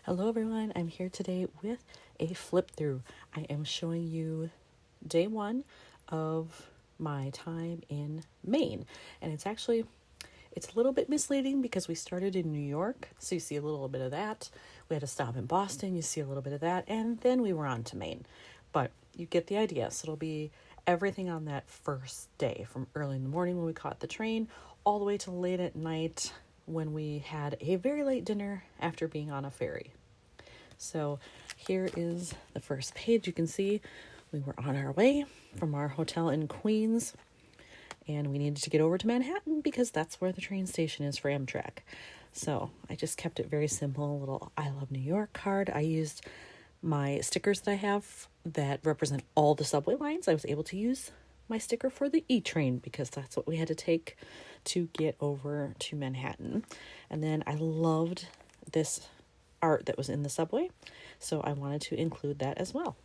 Hello everyone, I'm here today with a flip through. I am showing you day one of my time in Maine. And it's a little bit misleading because we started in New York, so you see a little bit of that. We had to stop in Boston, you see a little bit of that, and then we were on to Maine. But you get the idea, so it'll be everything on that first day, from early in the morning when we caught the train, all the way to late at night when we had a very late dinner after being on a ferry. So here is the first page. You can see we were on our way from our hotel in Queens, and we needed to get over to Manhattan because that's where the train station is for Amtrak. So I just kept it very simple, a little I Love New York card. I used my stickers that I have that represent all the subway lines. I was able to use my sticker for the E train because that's what we had to take to get over to Manhattan. And then I loved this art that was in the subway, so I wanted to include that as well.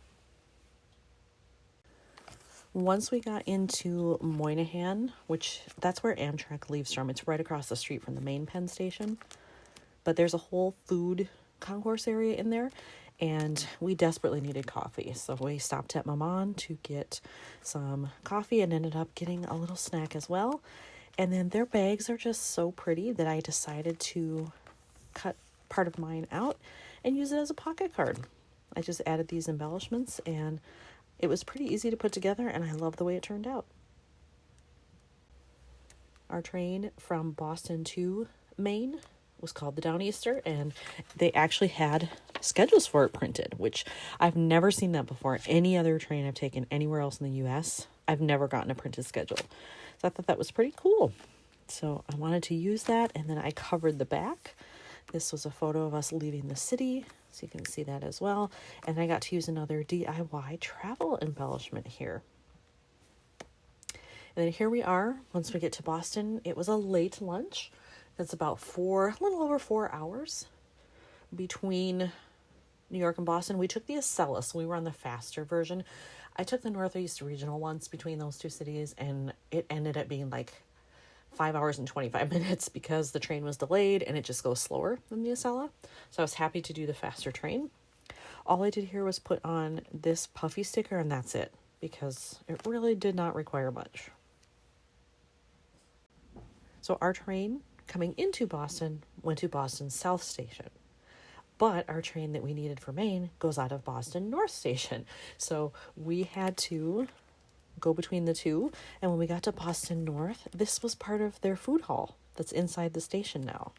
Once we got into Moynihan, which that's where Amtrak leaves from, it's right across the street from the Maine Penn station, but there's a whole food concourse area in there, and we desperately needed coffee, so we stopped at Maman to get some coffee and ended up getting a little snack as well. And then their bags are just so pretty that I decided to cut part of mine out and use it as a pocket card. I just added these embellishments and it was pretty easy to put together, and I love the way it turned out. Our train from Boston to Maine was called the Downeaster, and they actually had schedules for it printed, which I've never seen that before. Any other train I've taken anywhere else in the US, I've never gotten a printed schedule. So I thought that was pretty cool. So I wanted to use that, and then I covered the back. This was a photo of us leaving the city, so you can see that as well. And I got to use another DIY travel embellishment here. And then here we are. Once we get to Boston, it was a late lunch. That's about a little over 4 hours between New York and Boston. We took the Acela, so we were on the faster version. I took the Northeast Regional once between those two cities, and it ended up being like 5 hours and 25 minutes because the train was delayed and it just goes slower than the Acela. So I was happy to do the faster train. All I did here was put on this puffy sticker, and that's it, because it really did not require much. So our train coming into Boston went to Boston South Station, but our train that we needed for Maine goes out of Boston North Station. So we had to go between the two, and when we got to Boston North, this was part of their food hall that's inside the station now,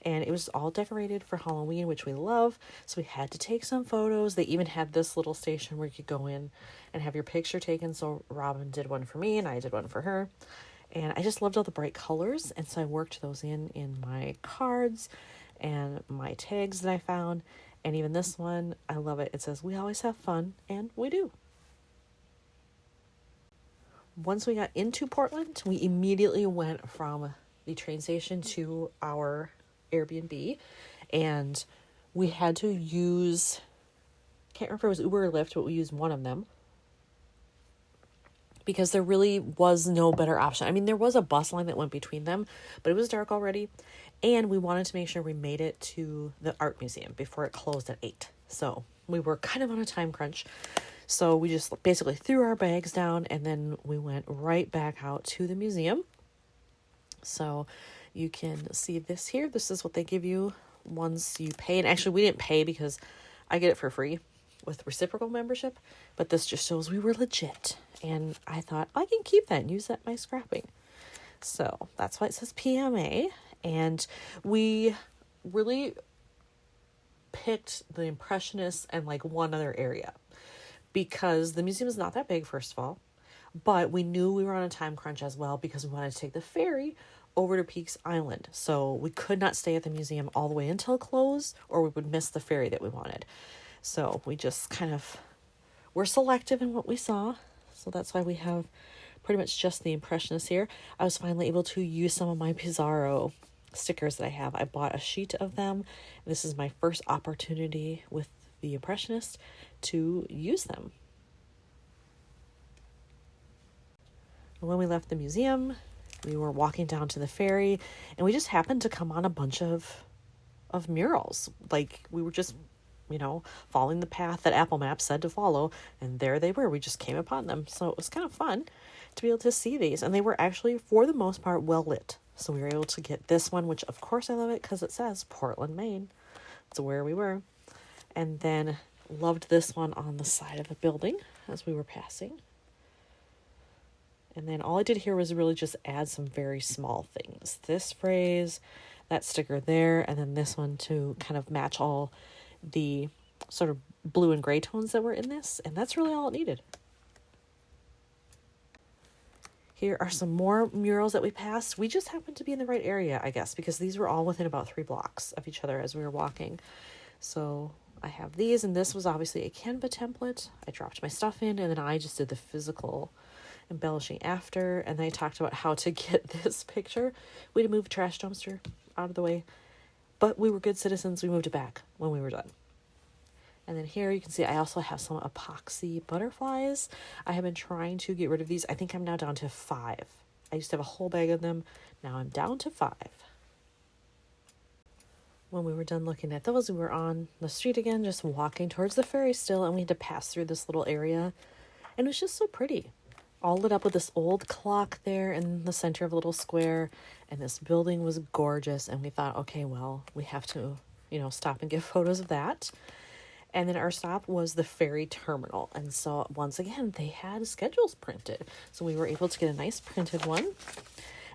and it was all decorated for Halloween, which we love, so we had to take some photos. They even had this little station where you could go in and have your picture taken, so Robin did one for me and I did one for her, and I just loved all the bright colors, and so I worked those in my cards and my tags that I found. And even this one, I love it. It says, "We always have fun," and we do. Once we got into Portland, we immediately went from the train station to our Airbnb, and we had to use, can't remember if it was Uber or Lyft, but we used one of them because there really was no better option. I mean, there was a bus line that went between them, but it was dark already, and we wanted to make sure we made it to the art museum before it closed at 8. So we were kind of on a time crunch. So we just basically threw our bags down, and then we went right back out to the museum. So you can see this here. This is what they give you once you pay. And actually, we didn't pay because I get it for free with reciprocal membership. But this just shows we were legit. And I thought, I can keep that and use that in my scrapping. So that's why it says PMA. And we really picked the Impressionists and like one other area, because the museum is not that big, first of all, but we knew we were on a time crunch as well because we wanted to take the ferry over to Peaks Island. So we could not stay at the museum all the way until it closed, or we would miss the ferry that we wanted. So we just kind of were selective in what we saw. So that's why we have pretty much just the Impressionists here. I was finally able to use some of my Pizarro stickers that I have. I bought a sheet of them. This is my first opportunity with the Impressionists to use them. When we left the museum, we were walking down to the ferry, and we just happened to come on a bunch of of murals. Like we were just, following the path that Apple Maps said to follow, and there they were. We just came upon them. So it was kind of fun to be able to see these, and they were actually, for the most part, well lit. So we were able to get this one, which of course I love it because it says Portland, Maine. That's where we were. And then loved this one on the side of the building as we were passing. And then all I did here was really just add some very small things. This phrase, that sticker there, and then this one to kind of match all the sort of blue and gray tones that were in this. And that's really all it needed. Here are some more murals that we passed. We just happened to be in the right area, I guess, because these were all within about 3 blocks of each other as we were walking. So I have these, and this was obviously a Canva template. I dropped my stuff in, and then I just did the physical embellishing after, and then I talked about how to get this picture. We had to move a trash dumpster out of the way, but we were good citizens. We moved it back when we were done. And then here you can see I also have some epoxy butterflies. I have been trying to get rid of these. I think I'm now down to 5. I used to have a whole bag of them. Now I'm down to 5. When we were done looking at those, we were on the street again, just walking towards the ferry still, and we had to pass through this little area. And it was just so pretty. All lit up with this old clock there in the center of a little square. And this building was gorgeous. And we thought, okay, well, we have to, stop and get photos of that. And then our stop was the ferry terminal. And so once again, they had schedules printed. So we were able to get a nice printed one.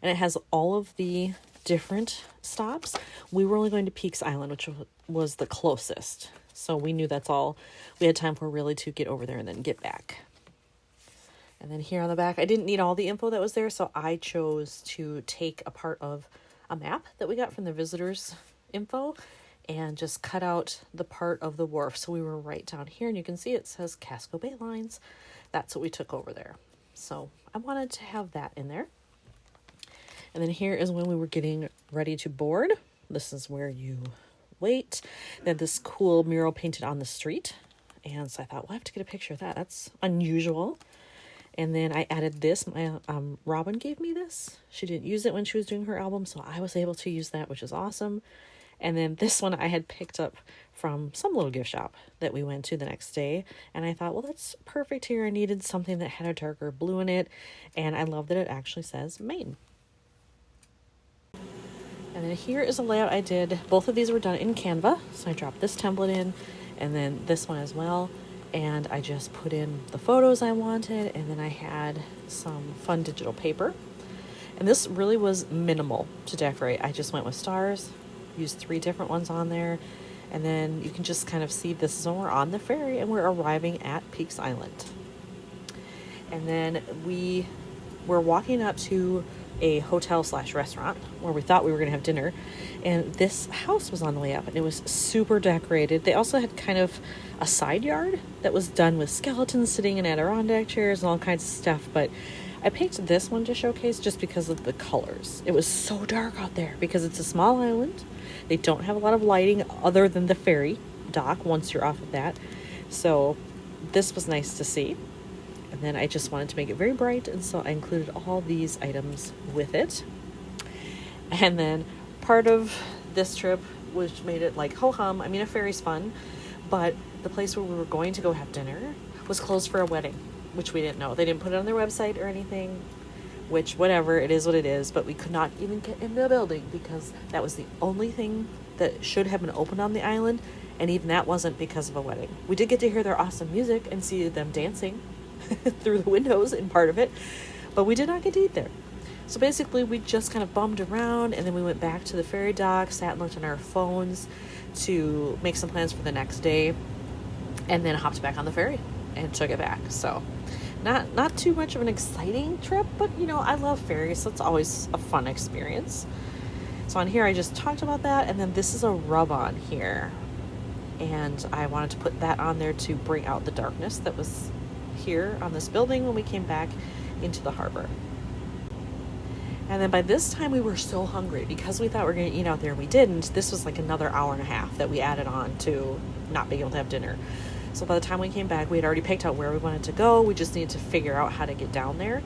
And it has all of the different stops. We were only going to Peaks Island, which was the closest. So we knew that's all we had time for, really, to get over there and then get back. And then here on the back, I didn't need all the info that was there. So I chose to take a part of a map that we got from the visitors info and just cut out the part of the wharf. So we were right down here, and you can see it says Casco Bay Lines. That's what we took over there. So I wanted to have that in there. And then here is when we were getting ready to board. This is where you wait. They had this cool mural painted on the street. And so I thought, well, I have to get a picture of that. That's unusual. And then I added this. My Robin gave me this. She didn't use it when she was doing her album, so I was able to use that, which is awesome. And then this one I had picked up from some little gift shop that we went to the next day. And I thought, well, that's perfect here. I needed something that had a darker blue in it. And I love that it actually says Maine. And then here is a layout I did. Both of these were done in Canva. So I dropped this template in, and then this one as well. And I just put in the photos I wanted. And then I had some fun digital paper. And this really was minimal to decorate. I just went with stars. Used 3 different ones on there, and then you can just kind of see this is when we're on the ferry and we're arriving at Peaks Island. And then we were walking up to a hotel/restaurant where we thought we were going to have dinner, and this house was on the way up, and it was super decorated. They also had kind of a side yard that was done with skeletons sitting in Adirondack chairs and all kinds of stuff, but I picked this one to showcase just because of the colors. It was so dark out there because it's a small island. They don't have a lot of lighting other than the ferry dock once you're off of that. So this was nice to see. And then I just wanted to make it very bright, and so I included all these items with it. And then part of this trip, which made it like ho-hum. I mean, a ferry's fun, but the place where we were going to go have dinner was closed for a wedding, which we didn't know. They didn't put it on their website or anything, which whatever, it is what it is. But we could not even get in the building because that was the only thing that should have been open on the island. And even that wasn't because of a wedding. We did get to hear their awesome music and see them dancing through the windows in part of it, but we did not get to eat there. So basically we just kind of bummed around, and then we went back to the ferry dock, sat and looked on our phones to make some plans for the next day, and then hopped back on the ferry and took it back. So not too much of an exciting trip, but I love ferries, so it's always a fun experience. So on here I just talked about that, and then this is a rub-on here, and I wanted to put that on there to bring out the darkness that was here on this building when we came back into the harbor. And then by this time we were so hungry because we thought we were going to eat out there. We didn't. This was like another hour and a half that we added on to not being able to have dinner. So by the time we came back, we had already picked out where we wanted to go. We just needed to figure out how to get down there.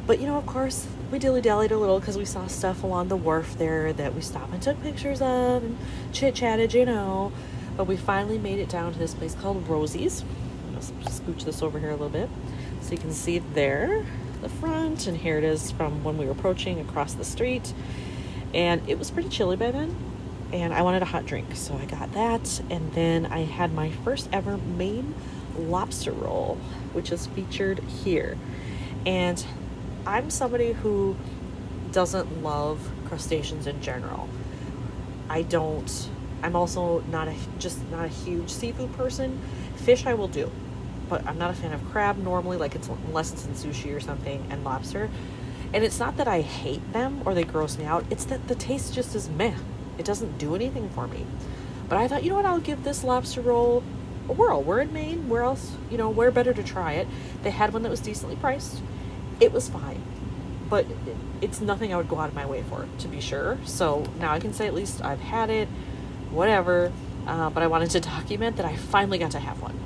But, of course, we dilly-dallied a little because we saw stuff along the wharf there that we stopped and took pictures of and chit-chatted, But we finally made it down to this place called Rosie's. Let's scooch this over here a little bit so you can see there, the front. And here it is from when we were approaching across the street. And it was pretty chilly by then. And I wanted a hot drink, so I got that. And then I had my first ever Maine lobster roll, which is featured here. And I'm somebody who doesn't love crustaceans in general. I'm also not a huge seafood person. Fish I will do, but I'm not a fan of crab normally, unless it's in sushi or something, and lobster. And it's not that I hate them or they gross me out. It's that the taste just is meh. It doesn't do anything for me. But I thought, you know what, I'll give this lobster roll a whirl. We're in Maine. Where else, where better to try it? They had one that was decently priced. It was fine. But it's nothing I would go out of my way for, to be sure. So now I can say at least I've had it, whatever. But I wanted to document that I finally got to have one.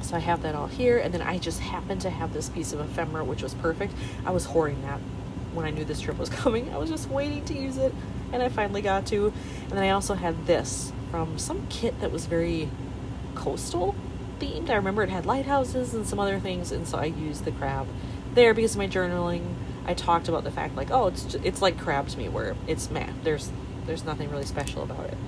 So I have that all here. And then I just happened to have this piece of ephemera, which was perfect. I was hoarding that when I knew this trip was coming. I was just waiting to use it. And I finally got to. And then I also had this from some kit that was very coastal themed. I remember it had lighthouses and some other things. And so I used the crab there because of my journaling. I talked about the fact it's like crab to me, where it's meh. There's nothing really special about it.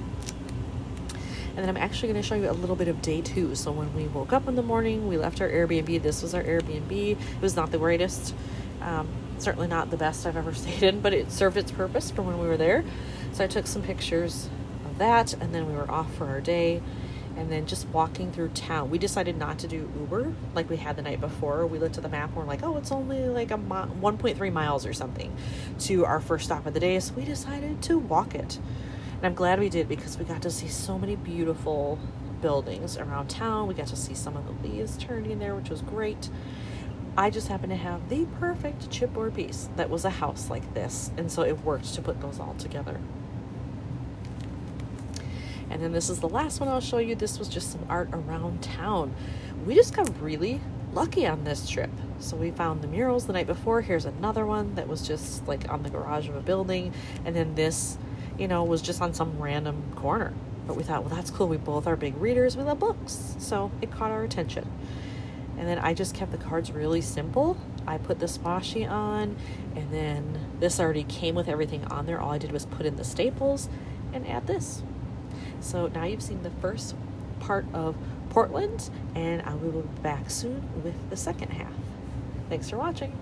And then I'm actually going to show you a little bit of day 2. So when we woke up in the morning, we left our Airbnb. This was our Airbnb. It was not the greatest. Certainly not the best I've ever stayed in, but it served its purpose for when we were there. So I took some pictures of that, and then we were off for our day. And then just walking through town, we decided not to do Uber like we had the night before. We looked at the map and we're like, it's only 1.3 miles or something to our first stop of the day. So we decided to walk it. And I'm glad we did, because we got to see so many beautiful buildings around town. We got to see some of the leaves turning there, which was great. I just happened to have the perfect chipboard piece that was a house like this. And so it worked to put those all together. And then this is the last one I'll show you. This was just some art around town. We just got really lucky on this trip. So we found the murals the night before. Here's another one that was just on the garage of a building. And then this, was just on some random corner. But we thought, well, that's cool. We both are big readers. We love books. So it caught our attention. And then I just kept the cards really simple. I put this washi on, and then this already came with everything on there. All I did was put in the staples and add this. So now you've seen the first part of Portland, and I will be back soon with the second half. Thanks for watching.